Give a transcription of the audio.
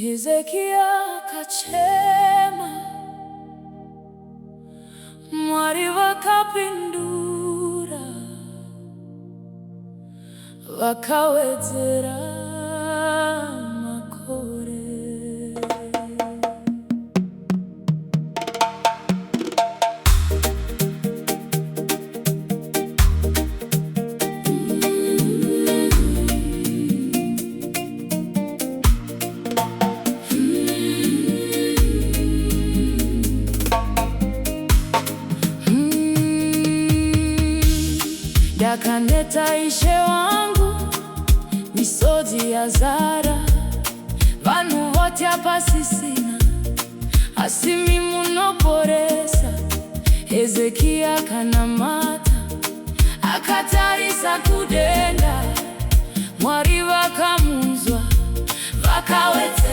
Hezekia kachema mwari vakapindura vakawedzera makore. Yakaneta ishe wangu misodzi yazara, vanhu vote apasisina asi munoporesa. Hezekia kanamata akatarisa kudenga, mwari vakamunzwa vakawedzera